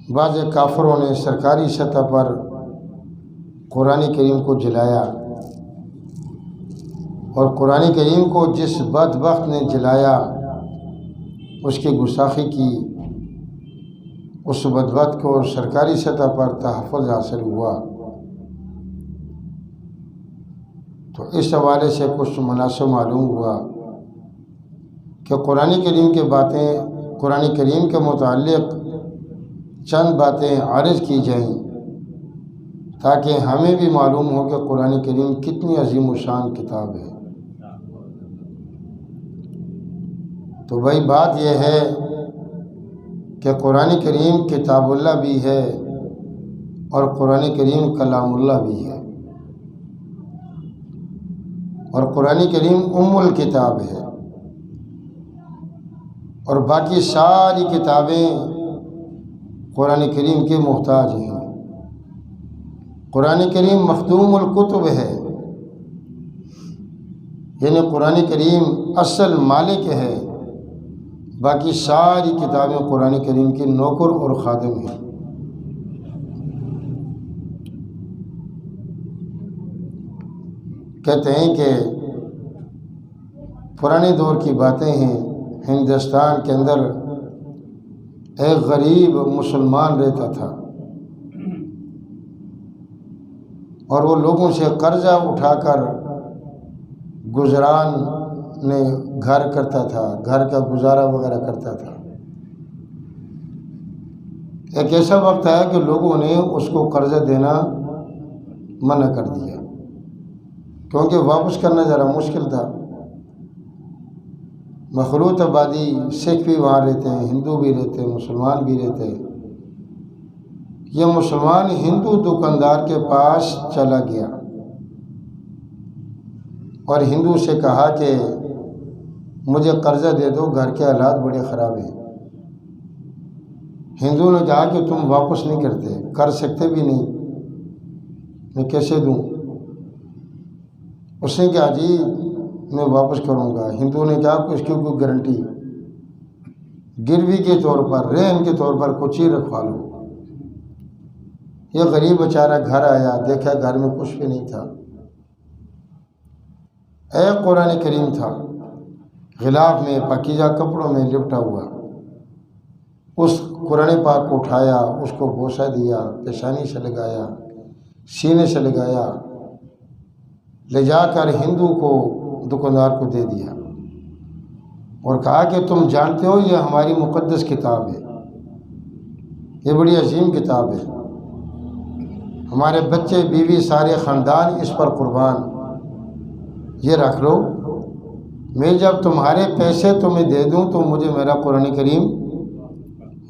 بعض کافروں نے سرکاری سطح پر قرآن کریم کو جلایا، اور قرآن کریم کو جس بدبخت نے جلایا اس کی گستاخی کی، اس بدبخت کو سرکاری سطح پر تحفظ حاصل ہوا۔ تو اس حوالے سے کچھ مناسب معلوم ہوا کہ قرآن کریم کی باتیں، قرآن کریم کے متعلق چند باتیں عرض کی جائیں تاکہ ہمیں بھی معلوم ہو کہ قرآن کریم کتنی عظیم و شان کتاب ہے۔ تو بھائی بات یہ ہے کہ قرآن کریم کتاب اللہ بھی ہے اور قرآن کریم کلام اللہ بھی ہے، اور قرآن کریم ام الکتاب ہے، اور باقی ساری کتابیں قرآن کریم کے محتاج ہیں۔ قرآن کریم مخدوم الکتب ہے، یعنی قرآن کریم اصل مالک ہے، باقی ساری کتابیں قرآن کریم کے نوکر اور خادم ہیں۔ کہتے ہیں کہ پرانے دور کی باتیں ہیں، ہندوستان کے اندر ایک غریب مسلمان رہتا تھا، اور وہ لوگوں سے قرضہ اٹھا کر گزران نے گھر کرتا تھا، گھر کا گزارا وغیرہ کرتا تھا۔ ایک ایسا وقت آیا کہ لوگوں نے اس کو قرضہ دینا منع کر دیا، کیونکہ واپس کرنا ذرا مشکل تھا۔ مخلوط آبادی، سکھ بھی وہاں رہتے ہیں، ہندو بھی رہتے ہیں، مسلمان بھی رہتے ہیں۔ یہ مسلمان ہندو دکاندار کے پاس چلا گیا اور ہندو سے کہا کہ مجھے قرضہ دے دو، گھر کے حالات بڑے خراب ہیں۔ ہندو نے کہا کہ تم واپس نہیں کرتے، کر سکتے بھی نہیں، میں کیسے دوں؟ اس نے کہا جی میں واپس کروں گا۔ ہندو نے کہا کہ اس کی کوئی گارنٹی، گروی کے طور پر، رہن کے طور پر کچھ ہی رکھوا لو۔ یہ غریب بیچارہ گھر آیا، دیکھا گھر میں کچھ بھی نہیں تھا، ایک قرآن کریم تھا غلاف میں، پاکیزہ کپڑوں میں لپٹا ہوا۔ اس قرآن پاک کو اٹھایا، اس کو بوسہ دیا، پیشانی سے لگایا، سینے سے لگایا، لے جا کر ہندو کو، دکاندار کو دے دیا، اور کہا کہ تم جانتے ہو یہ ہماری مقدس کتاب ہے، یہ بڑی عظیم کتاب ہے، ہمارے بچے بیوی سارے خاندان اس پر قربان، یہ رکھ لو، میں جب تمہارے پیسے تمہیں دے دوں تو مجھے میرا قرآن کریم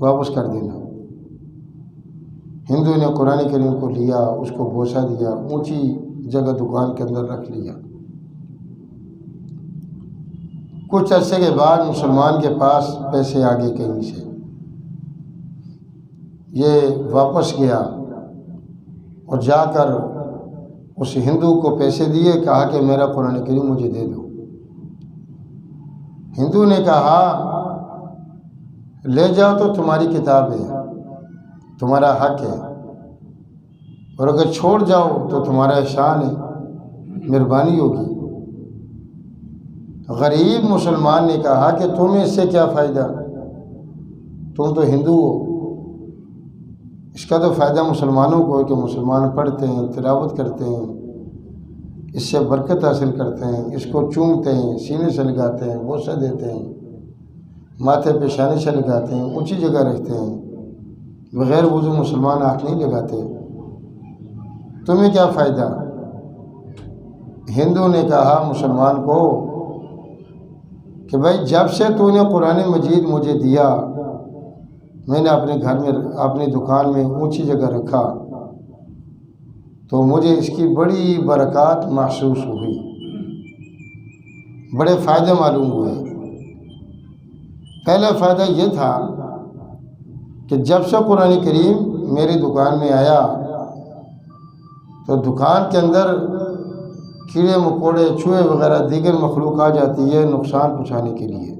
واپس کر دینا۔ ہندو نے قرآن کریم کو لیا، اس کو بوسہ دیا، اونچی جگہ دکان کے اندر رکھ لیا۔ کچھ عرصے کے بعد مسلمان کے پاس پیسے آ گئے کہیں سے، یہ واپس گیا اور جا کر اس ہندو کو پیسے دیے، کہا کہ میرا قرآن کریم مجھے دے دو۔ ہندو نے کہا لے جاؤ تو تمہاری کتاب ہے، تمہارا حق ہے، اور اگر چھوڑ جاؤ تو تمہارا احسان ہے، مہربانی ہوگی۔ غریب مسلمان نے کہا کہ تمہیں اس سے کیا فائدہ، تم تو ہندو ہو، اس کا تو فائدہ مسلمانوں کو ہے کہ مسلمان پڑھتے ہیں، تلاوت کرتے ہیں، اس سے برکت حاصل کرتے ہیں، اس کو چومتے ہیں، سینے سے لگاتے ہیں، بوسہ دیتے ہیں، ماتھے پیشانی سے لگاتے ہیں، اونچی جگہ رکھتے ہیں، بغیر وضو مسلمان ہاتھ نہیں لگاتے، تمہیں کیا فائدہ؟ ہندو نے کہا مسلمان کو کہ بھائی جب سے تو نے قرآن مجید مجھے دیا، میں نے اپنے گھر میں، اپنی دکان میں اونچی جگہ رکھا، تو مجھے اس کی بڑی برکات محسوس ہوئی، بڑے فائدے معلوم ہوئے۔ پہلا فائدہ یہ تھا کہ جب سے قرآن کریم میری دکان میں آیا تو دکان کے اندر کیڑے مکوڑے، چوہے وغیرہ دیگر مخلوق آ جاتی ہے نقصان پہنچانے کے لیے،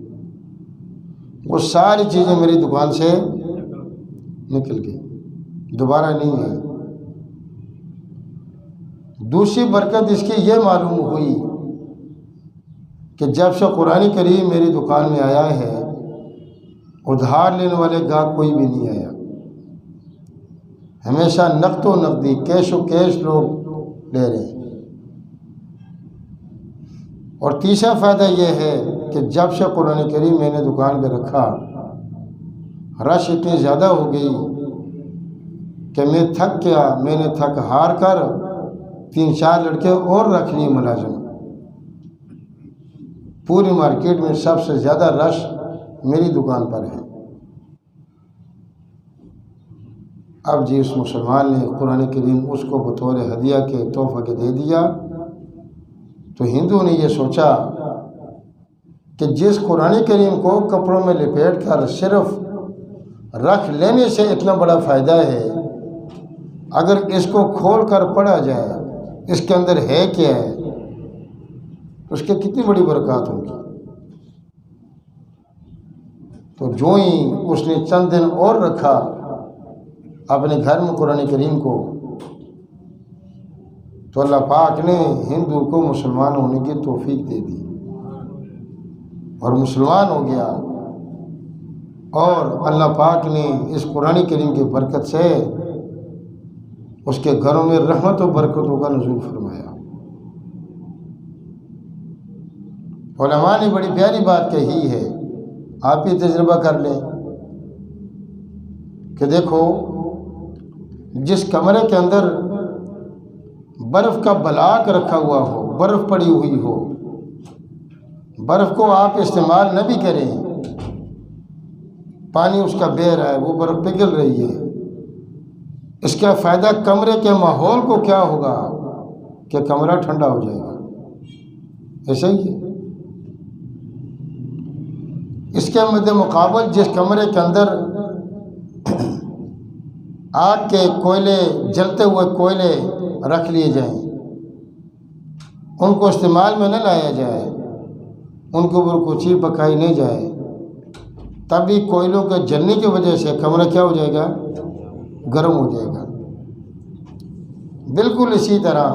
وہ ساری چیزیں میری دکان سے نکل گئی، دوبارہ نہیں آئی۔ دوسری برکت اس کی یہ معلوم ہوئی کہ جب سے قرآن کریم میری دکان میں آیا ہے، ادھار لینے والے گاہک کوئی بھی نہیں آیا، ہمیشہ نقد و نقدی، کیش و کیش لوگ لے رہے ہیں۔ اور تیسرا فائدہ یہ ہے کہ جب سے قرآن کریم میں نے دکان پہ رکھا، رش اتنی زیادہ ہو گئی کہ میں تھک گیا، میں نے تھک ہار کر 3-4 لڑکے اور رکھ لیے ملازم۔ پوری مارکیٹ میں سب سے زیادہ رش میری دکان پر ہے۔ اب جی اس مسلمان نے قرآن کریم اس کو بطور ہدیہ کے تحفہ کے دے دیا، تو ہندو نے یہ سوچا کہ جس قرآن کریم کو کپڑوں میں لپیٹ کر صرف رکھ لینے سے اتنا بڑا فائدہ ہے، اگر اس کو کھول کر پڑھا جائے اس کے اندر ہے کیا ہے، اس کے کتنی بڑی برکات ہوگی۔ تو جو ہی اس نے چند دن اور رکھا اپنے گھر میں قرآن کریم کو، تو اللہ پاک نے ہندو کو مسلمان ہونے کی توفیق دے دی اور مسلمان ہو گیا، اور اللہ پاک نے اس قرآن کریم کی برکت سے اس کے گھروں میں رحمت و برکتوں کا نزول فرمایا۔ علماء نے بڑی پیاری بات کہی ہے، آپ ہی تجربہ کر لیں کہ دیکھو، جس کمرے کے اندر برف کا بلاک رکھا ہوا ہو، برف پڑی ہوئی ہو، برف کو آپ استعمال نہ بھی کریں، پانی اس کا بہہ رہا ہے، وہ برف پگھل رہی ہے، اس کا فائدہ کمرے کے ماحول کو کیا ہوگا کہ کمرہ ٹھنڈا ہو جائے گا۔ ایسا ہی ہے، اس کے مد مقابل جس کمرے کے اندر آگ کے کوئلے، جلتے ہوئے کوئلے رکھ لیے جائیں، ان کو استعمال میں نہ لایا جائے، ان کے اوپر کوئی چیز پکائی نہیں جائے، تب بھی کوئلوں کے جلنے کی وجہ سے کمرہ کیا ہو جائے گا؟ گرم ہو جائے گا۔ بالکل اسی طرح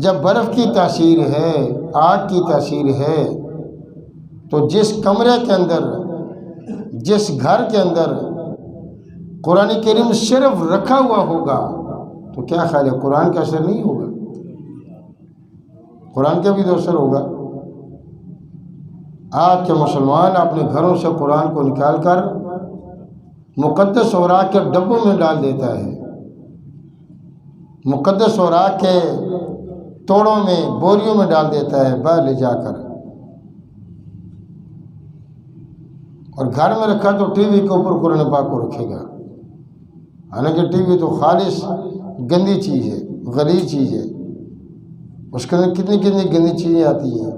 جب برف کی تاثیر ہے، آگ کی تاثیر ہے، تو جس کمرے کے اندر، جس گھر کے اندر قرآن کریم صرف رکھا ہوا ہوگا، تو کیا خیال ہے قرآن کا اثر نہیں ہوگا؟ قرآن کا بھی تو اثر ہوگا۔ آج کے مسلمان اپنے گھروں سے قرآن کو نکال کر مقدس اوراق کے ڈبوں میں ڈال دیتا ہے، مقدس اوراق کے توڑوں میں، بوریوں میں ڈال دیتا ہے باہر لے جا کر، اور گھر میں رکھا تو ٹی وی کے اوپر قرآن پاک کو رکھے گا، حالانکہ ٹی وی تو خالص گندی چیز ہے، غلیظ چیز ہے، اس کے اندر کتنی گندی چیزیں آتی ہیں،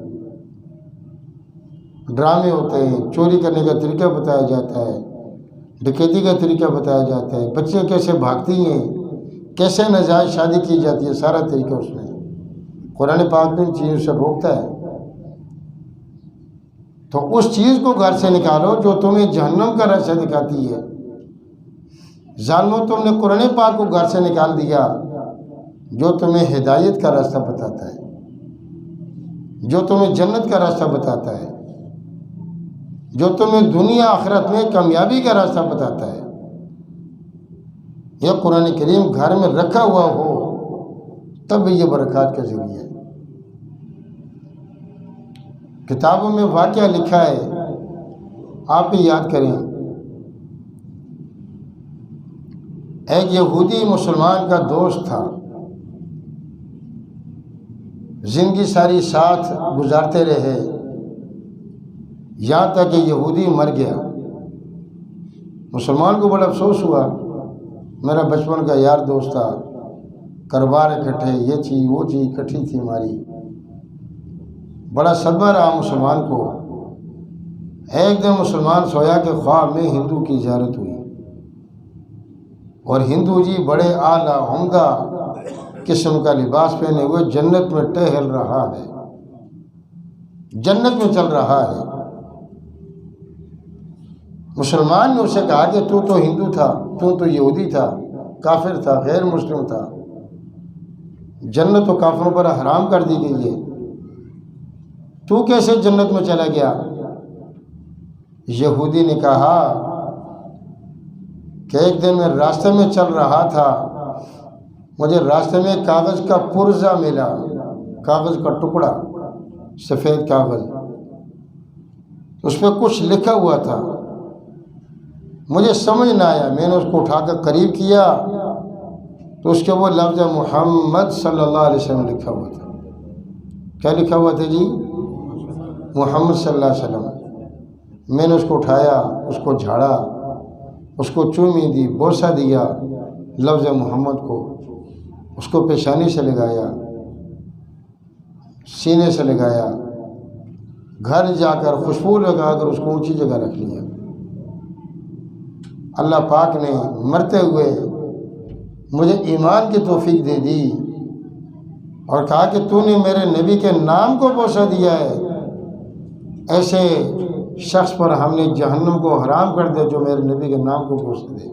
ڈرامے ہوتے ہیں، چوری کرنے کا طریقہ بتایا جاتا ہے، ڈکیتی کا طریقہ بتایا جاتا ہے، بچے کیسے بھاگتی ہیں، کیسے ناجائز شادی کی جاتی ہے، سارا طریقہ اس میں قرآن پاک میں ان چیزوں سے روکتا ہے۔ تو اس چیز کو گھر سے نکالو جو تمہیں جہنم کا راستہ دکھاتی ہے۔ ظالموں، تم نے قرآن پاک کو گھر سے نکال دیا جو تمہیں ہدایت کا راستہ بتاتا ہے، جو تمہیں جنت کا راستہ بتاتا ہے، جو تمہیں دنیا آخرت میں کامیابی کا راستہ بتاتا ہے۔ یہ قرآن کریم گھر میں رکھا ہوا ہو تب بھی یہ برکات کا ذریعہ ہے۔ کتابوں میں واقعہ لکھا ہے، آپ بھی یاد کریں، ایک یہودی مسلمان کا دوست تھا، زندگی ساری ساتھ گزارتے رہے، یہاں تک کہ یہودی مر گیا۔ مسلمان کو بڑا افسوس ہوا، میرا بچپن کا یار دوست تھا، کاروبار اکٹھے، یہ چیز وہ چیز اکٹھی تھی ہماری، بڑا صدمہ رہا مسلمان کو۔ ایک دن مسلمان سویا کہ خواب میں ہندو کی زیارت ہوئی، اور ہندو جی بڑے اعلیٰ عمدہ قسم کا لباس پہنے ہوئے جنت میں ٹہل رہا ہے، جنت میں چل رہا ہے۔ مسلمان نے اسے کہا کہ تو ہندو تھا، تو یہودی تھا، کافر تھا، غیر مسلم تھا، جنت تو کافروں پر حرام کر دی گئی ہے، تو کیسے جنت میں چلا گیا؟ یہودی نے کہا کہ ایک دن میں راستے میں چل رہا تھا، مجھے راستے میں کاغذ کا پرزہ ملا، کاغذ کا ٹکڑا، سفید کاغذ، اس پہ کچھ لکھا ہوا تھا، مجھے سمجھ نہ آیا، میں نے اس کو اٹھا کر قریب کیا تو اس کے وہ لفظ محمد صلی اللہ علیہ وسلم لکھا ہوا تھا۔ کیا لکھا ہوا تھا جی؟ محمد صلی اللہ علیہ وسلم۔ میں نے اس کو اٹھایا، اس کو جھاڑا، اس کو چومی دی، بوسہ دیا لفظ محمد کو، اس کو پیشانی سے لگایا، سینے سے لگایا، گھر جا کر خوشبو لگا کر اس کو اونچی جگہ رکھ لیا۔ اللہ پاک نے مرتے ہوئے مجھے ایمان کی توفیق دے دی اور کہا کہ تو نے میرے نبی کے نام کو بوسہ دیا ہے، ایسے شخص پر ہم نے جہنم کو حرام کر دے جو میرے نبی کے نام کو بوسہ دے۔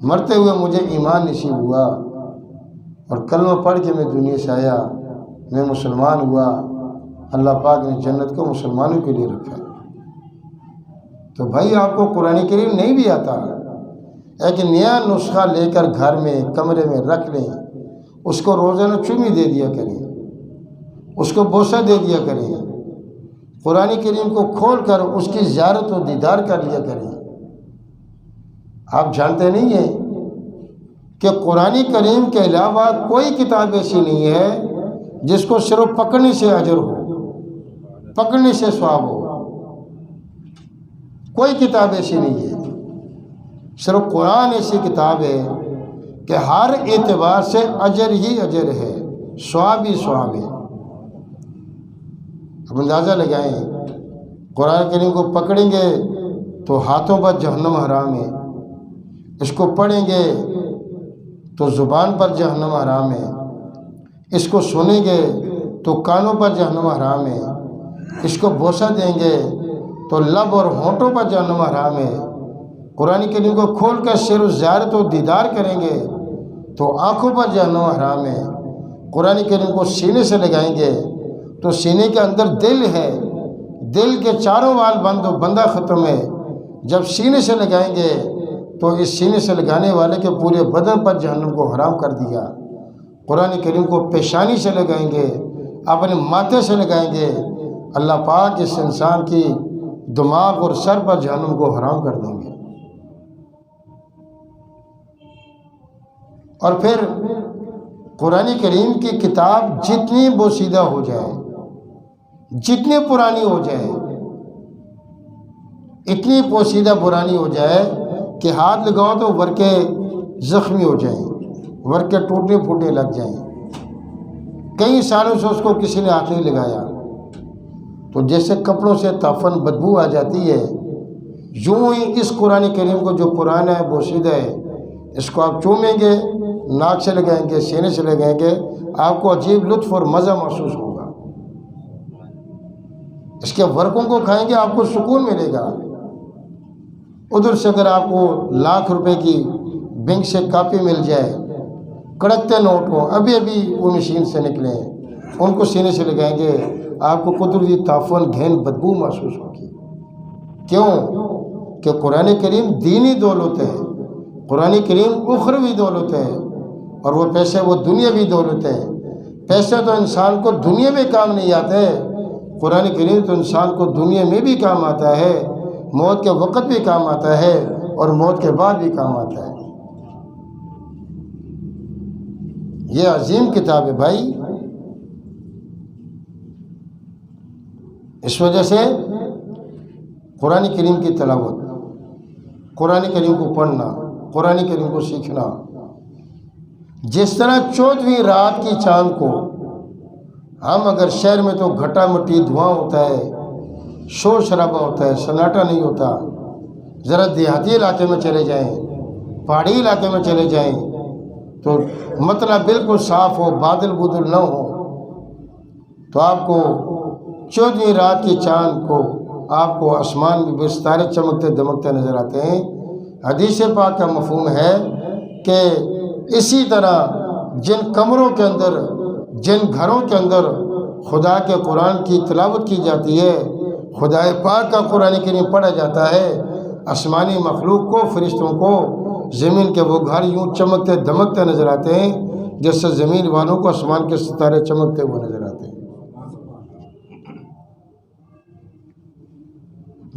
مرتے ہوئے مجھے ایمان نصیب ہوا اور کلمہ پڑھ کے میں دنیا سے آیا، میں مسلمان ہوا، اللہ پاک نے جنت کو مسلمانوں کے لیے رکھا۔ تو بھائی آپ کو قرآن کریم نہیں بھی آتا، ایک نیا نسخہ لے کر گھر میں کمرے میں رکھ لیں، اس کو روزانہ چومی دے دیا کریں، اس کو بوسہ دے دیا کریں، قرآن کریم کو کھول کر اس کی زیارت و دیدار کر لیا کریں۔ آپ جانتے نہیں ہیں کہ قرآن کریم کے علاوہ کوئی کتاب ایسی نہیں ہے جس کو صرف پکڑنے سے اجر ہو، پکڑنے سے ثواب ہو، کوئی کتاب ایسی نہیں ہے، صرف قرآن ایسی کتاب ہے کہ ہر اعتبار سے اجر ہی اجر ہے، ثواب ہی ثواب ہے۔ اب اندازہ لگائیں، قرآن کریم کو پکڑیں گے تو ہاتھوں پر جہنم حرام ہے، اس کو پڑھیں گے تو زبان پر جہنم حرام ہے، اس کو سنیں گے تو کانوں پر جہنم حرام ہے، اس کو بوسہ دیں گے تو لب اور ہونٹوں پر جہنم حرام ہے، قرآن کریم کو کھول کر سیر و زیارت و دیدار کریں گے تو آنکھوں پر جہنم حرام ہے، قرآن کریم کو سینے سے لگائیں گے تو سینے کے اندر دل ہے، دل کے چاروں وال بندہ ختم ہے، جب سینے سے لگائیں گے تو اس سینے سے لگانے والے کے پورے بدن پر جہنم کو حرام کر دیا۔ قرآن کریم کو پیشانی سے لگائیں گے، اپنے ماتھے سے لگائیں گے، اللہ پاک اس انسان کی دماغ اور سر پر جہنم کو حرام کر دیں گے۔ اور پھر قرآن کریم کی کتاب جتنی بوسیدہ ہو جائے، جتنی پرانی ہو جائے، اتنی پوسیدہ پرانی ہو جائے کہ ہاتھ لگاؤ تو ورقے زخمی ہو جائیں، ورقے ٹوٹنے پھوٹنے لگ جائیں، کئی سالوں سے اس کو کسی نے ہاتھ نہیں لگایا تو جیسے کپڑوں سے تعفن بدبو آ جاتی ہے، یوں ہی اس قرآن کریم کو جو پرانا ہے بوسیدہ ہے، اس کو آپ چومیں گے، ناک سے لگائیں گے، سینے سے لگائیں گے، آپ کو عجیب لطف اور مزہ محسوس ہوگا، اس کے ورقوں کو کھائیں گے آپ کو سکون ملے گا۔ ادھر سے اگر آپ کو لاکھ روپے کی بینک سے کاپی مل جائے، کڑکتے نوٹ ہوں، ابھی ابھی وہ مشین سے نکلے ہیں، ان کو سینے سے لگائیں گے، آپ کو قدرتی تعفن گھین بدبو محسوس ہوگی۔ کیوں؟ کہ قرآن کریم دینی دولت ہے، قرآن کریم اخروی دولت ہے، اور وہ پیسے وہ دنیاوی دولت ہے۔ پیسے تو انسان کو دنیا میں کام نہیں آتے، قرآن کریم تو انسان کو دنیا میں بھی کام آتا ہے، موت کے وقت بھی کام آتا ہے اور موت کے بعد بھی کام آتا ہے۔ یہ عظیم کتاب ہے بھائی، اس وجہ سے قرآن کریم کی تلاوت، قرآن کریم کو پڑھنا، قرآن کریم کو سیکھنا، جس طرح 14ویں رات کی چاند کو ہم اگر شہر میں تو گھٹا مٹی دھواں ہوتا ہے، شور شرابہ ہوتا ہے، سناٹا نہیں ہوتا، ذرا دیہاتی علاقے میں چلے جائیں، پہاڑی علاقے میں چلے جائیں تو مطلب بالکل صاف ہو، بادل بودل نہ ہو، تو آپ کو 14ویں رات کی چاند کو آپ کو آسمان میں بھی ستارے چمکتے دمکتے نظر آتے ہیں۔ حدیث پاک کا مفہوم ہے کہ اسی طرح جن کمروں کے اندر، جن گھروں کے اندر خدا کے قرآن کی تلاوت کی جاتی ہے، خدا پاک کا قرآن کریم پڑھا جاتا ہے، آسمانی مخلوق کو، فرشتوں کو زمین کے وہ گھر یوں چمکتے دمکتے نظر آتے ہیں جیسے زمین والوں کو آسمان کے ستارے چمکتے ہوئے نظر آتے ہیں۔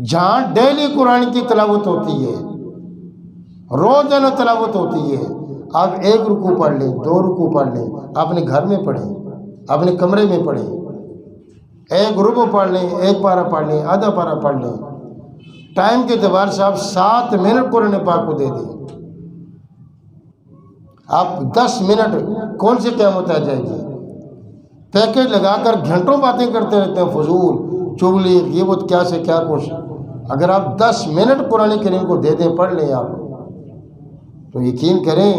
جہاں ڈیلی قرآن کی تلاوت ہوتی ہے، روزانہ تلاوت ہوتی ہے، آپ ایک رکوع پڑھ لیں، 2 رکوع پڑھ لیں، اپنے گھر میں پڑھیں، اپنے کمرے میں پڑھیں، ایک ربع پڑھ لیں، 1 پارہ پڑھ لیں، آدھا پارہ پڑھ لیں، ٹائم کے اعتبار سے آپ 7 منٹ قرآن پاک کو دے دیں۔ آپ 10 منٹ کون سی قیامت آ جائے گی؟ پیکٹ لگا کر گھنٹوں باتیں کرتے رہتے ہیں، فضول چغلی غیبت کیا سے کیا کچھ۔ اگر آپ 10 منٹ قرآن کریم کو دے دیں، پڑھ لیں آپ، تو یقین کریں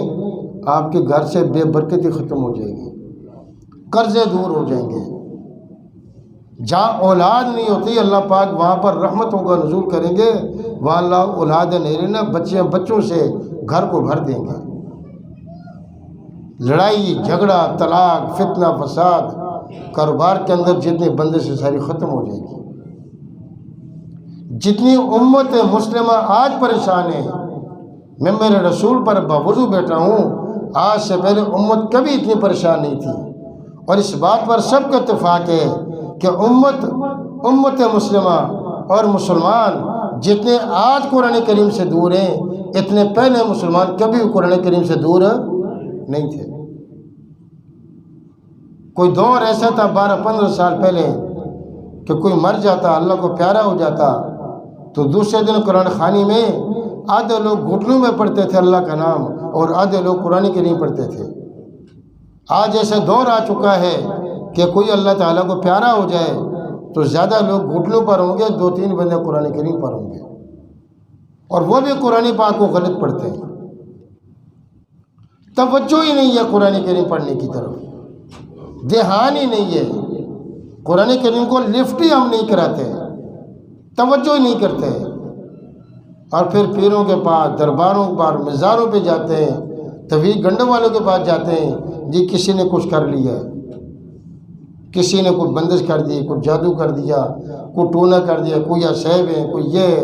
آپ کے گھر سے بے برکتی ختم ہو جائے گی، قرضے دور ہو جائیں گے۔ جہاں اولاد نہیں ہوتی اللہ پاک وہاں پر رحمتوں کا نزول کریں گے، وہاں اللہ اولاد نہیں لینا، بچوں سے گھر کو بھر دیں گے۔ لڑائی جھگڑا طلاق فتنہ فساد کاروبار کے اندر جتنے بندے سے ساری ختم ہو جائے گی۔ جتنی امت مسلمہ آج پریشان ہے، میں میرے رسول پر باوضو بیٹھا ہوں، آج سے پہلے امت کبھی اتنی پریشان نہیں تھی، اور اس بات پر سب کا اتفاق ہے کہ امت مسلمہ اور مسلمان جتنے آج قرآن کریم سے دور ہیں، اتنے پہلے مسلمان کبھی قرآن کریم سے دور نہیں تھے۔ کوئی دور ایسا تھا 12-15 سال پہلے کہ کوئی مر جاتا، اللہ کو پیارا ہو جاتا، تو دوسرے دن قرآن خوانی میں آدھے لوگ گھٹنوں میں پڑھتے تھے اللہ کا نام، اور آدھے لوگ قرآن کریم پڑھتے تھے۔ آج ایسا دور آ چکا ہے کہ کوئی اللہ تعالیٰ کو پیارا ہو جائے تو زیادہ لوگ گھٹنوں پر ہوں گے، 2-3 بندے قرآن کریم پر ہوں گے، اور وہ بھی قرآن پاک کو غلط پڑھتے ہیں۔ توجہ ہی نہیں ہے قرآن کریم پڑھنے کی طرف، دھیان ہی نہیں ہے قرآن کریم کو، لفٹ ہی ہم نہیں کراتے، توجہ ہی نہیں کرتے، اور پھر پیروں کے پاس، درباروں پر، مزاروں پہ جاتے ہیں، طویل گنڈوں والوں کے پاس جاتے ہیں، جی کسی نے کچھ کر لیا، کسی نے کوئی بندش کر دی، کوئی جادو کر دیا، کوئی ٹونا کر دیا، کوئی عصیب ہے، کوئی یہ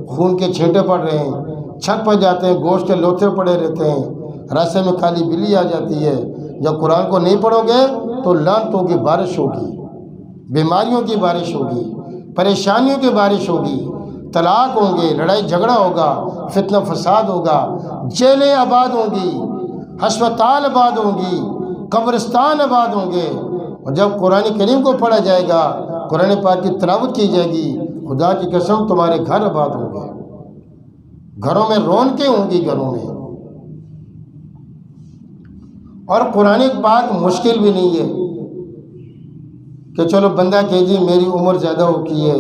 خون کے چھینٹے پڑ رہے ہیں، چھت پر جاتے ہیں گوشت کے لوتھے پڑے رہتے ہیں، راستے میں کالی بلی آ جاتی ہے۔ جب قرآن کو نہیں پڑھو گے تو لعنتوں کی بارش ہوگی، بیماریوں کی بارش ہوگی، پریشانیوں کی بارش ہوگی، طلاق ہوں گے، لڑائی جھگڑا ہوگا، فتنہ فساد ہوگا، جیلیں آباد ہوں گی، ہسپتال آباد ہوں گی، قبرستان آباد ہوں گے۔ اور جب قرآن کریم کو پڑھا جائے گا، قرآن پاک کی تلاوت کی جائے گی، خدا کی قسم تمہارے گھر آباد ہوں گے، گھروں میں رونقیں ہوں گی، گھروں میں۔ اور قرآن پاک مشکل بھی نہیں ہے کہ چلو بندہ کہ جی میری عمر زیادہ ہو کی ہے،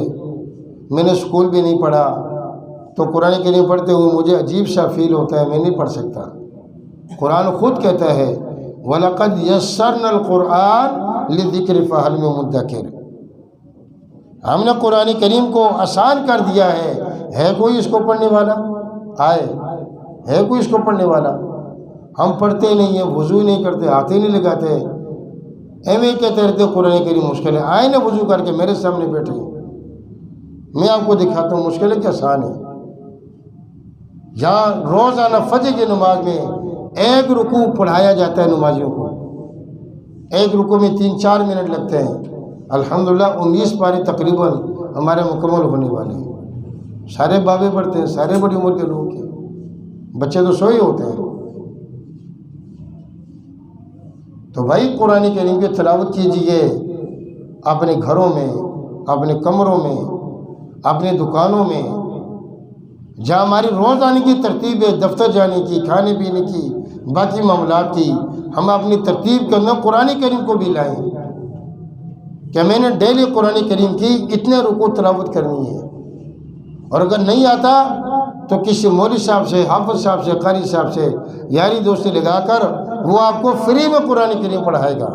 میں نے اسکول بھی نہیں پڑھا، تو قرآن کریم پڑھتے ہوئے مجھے عجیب سا فیل ہوتا ہے، میں نہیں پڑھ سکتا۔ قرآن خود کہتا ہے وَلَقَدْ يَسَّرْنَا الْقُرْآنَ لِلذِّكْرِ فَهَلْ مِن مُدَّكِرٍ، ہم نے قرآن کریم کو آسان کر دیا ہے کوئی اس کو پڑھنے والا؟ ہے کوئی اس کو پڑھنے والا؟ ہم پڑھتے ہی نہیں ہیں، وضو ہی نہیں کرتے، ہاتھ ہی نہیں لگاتے، ایم اے کہتے رہتے قرآن کریم مشکل ہے۔ آئے نا وضو کر کے میرے سامنے بیٹھے، میں آپ کو دکھاتا ہوں مشکل ہے کہ آسان ہے۔ جہاں روزانہ فجر کی نماز میں 1 رکوع پڑھایا جاتا ہے نمازیوں کو، 1 رکوع میں 3-4 منٹ لگتے ہیں، الحمدللہ 19 پارے تقریباً ہمارے مکمل ہونے والے ہیں۔ سارے بابے پڑھتے ہیں، سارے بڑی عمر کے لوگ ہیں، بچے تو سوئے ہوتے ہیں۔ تو بھائی قرآن کریم کی تلاوت کیجئے اپنے گھروں میں، اپنے کمروں میں، اپنے دکانوں میں، جہاں ہماری روز آنے کی ترتیب ہے، دفتر جانے کی، کھانے پینے کی، باقی معاملات کی، ہم اپنی ترتیب کے اندر قرآن کریم کو بھی لائیں کہ میں نے ڈیلی قرآن کریم کی اتنے رکوع تلاوت کرنی ہے، اور اگر نہیں آتا تو کسی مولوی صاحب سے، حافظ صاحب سے، قاری صاحب سے یاری دوستی لگا کر وہ آپ کو فری میں قرآن کریم پڑھائے گا۔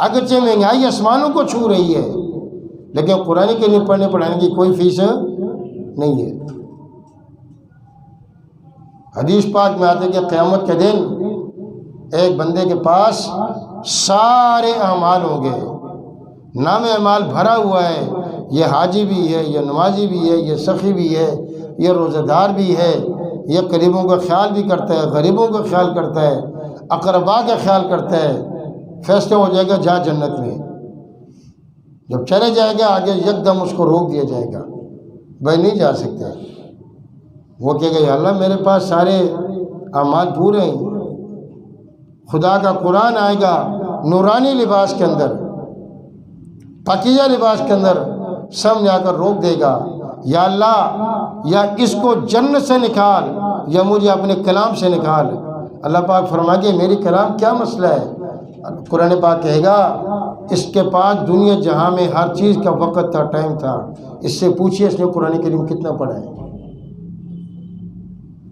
اگرچہ مہنگائی آسمانوں کو چھو رہی ہے، لیکن قرآن کریم پڑھنے پڑھانے کی کوئی فیس نہیں ہے۔ حدیث پاک میں آتے کہ قیامت کے دن ایک بندے کے پاس سارے اعمال ہوں گے، نام اعمال بھرا ہوا ہے، یہ حاجی بھی ہے، یہ نمازی بھی ہے، یہ سخی بھی ہے، یہ روزہ دار بھی ہے، یہ قریبوں کا خیال بھی کرتا ہے، غریبوں کا خیال کرتا ہے، اقربا کا خیال کرتا ہے۔ فیصلہ ہو جائے گا جا جنت میں، جب چلے جائے گا آگے یک دم اس کو روک دیا جائے گا، بھائی نہیں جا سکتے۔ وہ کہے گا یا اللہ میرے پاس سارے اعمال پورے ہیں۔ خدا کا قرآن آئے گا نورانی لباس کے اندر، پاکیزہ لباس کے اندر، سامنے آ کر روک دے گا، یا اللہ یا اس کو جنت سے نکال یا مجھے اپنے کلام سے نکال۔ اللہ پاک فرمائے گے میری کلام کیا مسئلہ ہے؟ قرآن پاک کہے گا اس کے پاس دنیا جہاں میں ہر چیز کا وقت تھا، ٹائم تھا، اس سے پوچھئے اس نے قرآن کریم کتنا پڑھا ہے؟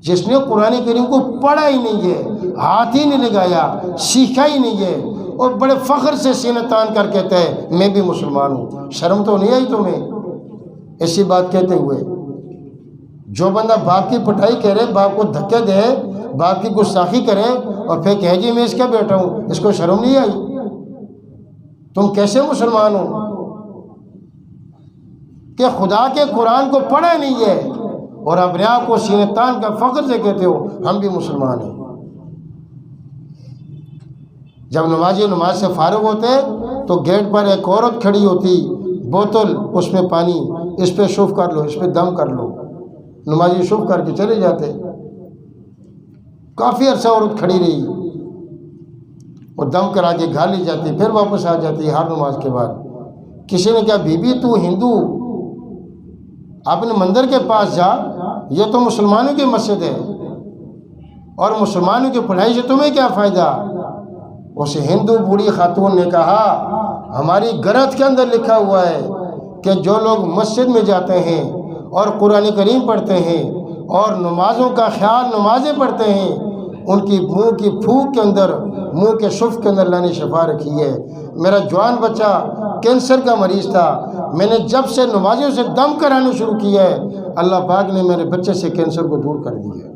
جس نے قرآن کریم کو پڑھا ہی نہیں ہے، ہاتھ ہی نہیں لگایا، سیکھا ہی نہیں ہے، اور بڑے فخر سے سینہ تان کر کہتا ہے میں بھی مسلمان ہوں۔ شرم تو نہیں آئی تمہیں ایسی بات کہتے ہوئے؟ جو بندہ باپ کی پٹائی کرے، باپ کو دھکے دے، باپ کی گستاخی کرے اور پھر کہے جی میں اس کا بیٹا ہوں، اس کو شرم نہیں آئی؟ تم کیسے مسلمان ہو کہ خدا کے قرآن کو پڑھا نہیں ہے اور اپنے آپ کو سینہ تان کا فخر سے کہتے ہو ہم بھی مسلمان ہیں؟ جب نمازی نماز سے فارغ ہوتے تو گیٹ پر ایک عورت کھڑی ہوتی، بوتل اس میں پانی، اس پہ شف کر لو، اس پہ دم کر لو، نمازی شف کر کے چلے جاتے۔ کافی عرصہ عورت کھڑی رہی اور دم کرا کے گھر لی جاتی، پھر واپس آ جاتی ہر نماز کے بعد۔ کسی نے کہا بی بی تو ہندو اپنے مندر کے پاس جا، یہ تو مسلمانوں کی مسجد ہے اور مسلمانوں کی پڑھائی سے تمہیں کیا فائدہ؟ اس ہندو بوڑھی خاتون نے کہا ہماری گرت کے اندر لکھا ہوا ہے کہ جو لوگ مسجد میں جاتے ہیں اور قرآن کریم پڑھتے ہیں اور نمازوں کا خیال نمازیں پڑھتے ہیں، ان کی منہ کی پھوک کے اندر، منہ کے شف کے اندر اللہ نے شفا رکھی ہے۔ میرا جوان بچہ کینسر کا مریض تھا، میں نے جب سے نمازیوں سے دم کرانا شروع کیا ہے اللہ پاک نے میرے بچے سے کینسر کو دور کر دیا ہے۔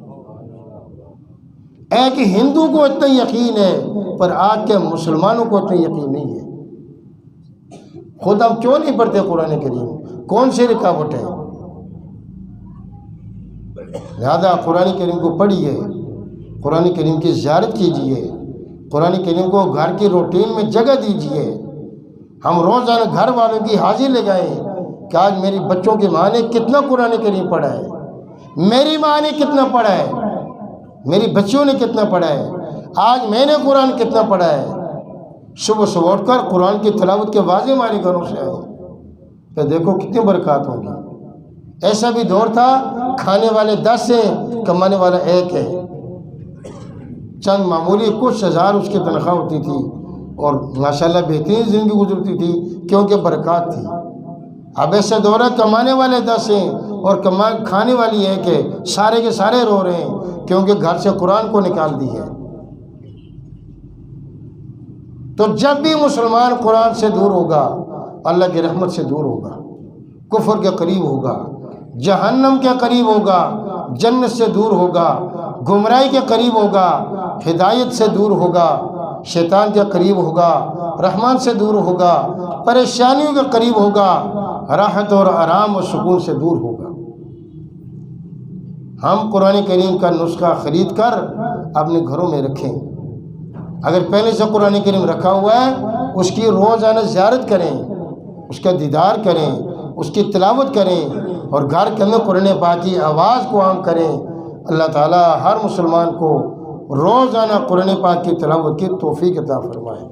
ایک ہندو کو اتنا یقین ہے پر آج کے مسلمانوں کو اتنا یقین نہیں ہے۔ خود ہم کیوں نہیں پڑھتے قرآن کریم؟ کون سی رکاوٹ ہے؟ لہذا قرآن کریم کو پڑھیے، قرآن کریم کی زیارت کیجیے، قرآن کریم کو گھر کی روٹین میں جگہ دیجیے۔ ہم روزانہ گھر والوں کی حاضری لگائیں کہ آج میری بچوں کی ماں نے کتنا قرآن کریم پڑھا ہے، میری ماں نے کتنا پڑھا ہے، میری بچیوں نے کتنا پڑھا ہے، آج میں نے قرآن کتنا پڑھا ہے۔ صبح صبح اٹھ کر قرآن کی تلاوت کے واضح ہمارے گھروں سے آئے، پھر دیکھو کتنی برکات ہوں گی۔ ایسا بھی دور تھا کھانے والے 10 ہیں، کمانے والا 1 ہے، چند معمولی کچھ ہزار اس کی تنخواہ ہوتی تھی اور ماشاءاللہ بہترین زندگی گزرتی تھی کیونکہ برکات تھی۔ اب ایسا دور ہے کمانے والے 10 ہیں اور کھانے والی 1 ہے، سارے کے سارے رو رہے ہیں کیونکہ گھر سے قرآن کو نکال دی ہے۔ تو جب بھی مسلمان قرآن سے دور ہوگا اللہ کی رحمت سے دور ہوگا، کفر کے قریب ہوگا، جہنم کے قریب ہوگا، جنت سے دور ہوگا، گمراہی کے قریب ہوگا، ہدایت سے دور ہوگا، شیطان کے قریب ہوگا، رحمان سے دور ہوگا، پریشانیوں کے قریب ہوگا، راحت اور آرام و سکون سے دور ہوگا۔ ہم قرآن کریم کا نسخہ خرید کر اپنے گھروں میں رکھیں۔ اگر پہلے سے قرآن کریم رکھا ہوا ہے اس کی روزانہ زیارت کریں، اس کا دیدار کریں، اس کی تلاوت کریں اور گھر کے اندر قرآن پاک کی آواز کو عام کریں۔ اللہ تعالی ہر مسلمان کو روزانہ قرآن پاک کی تلاوت کی توفیق عطا فرمائے۔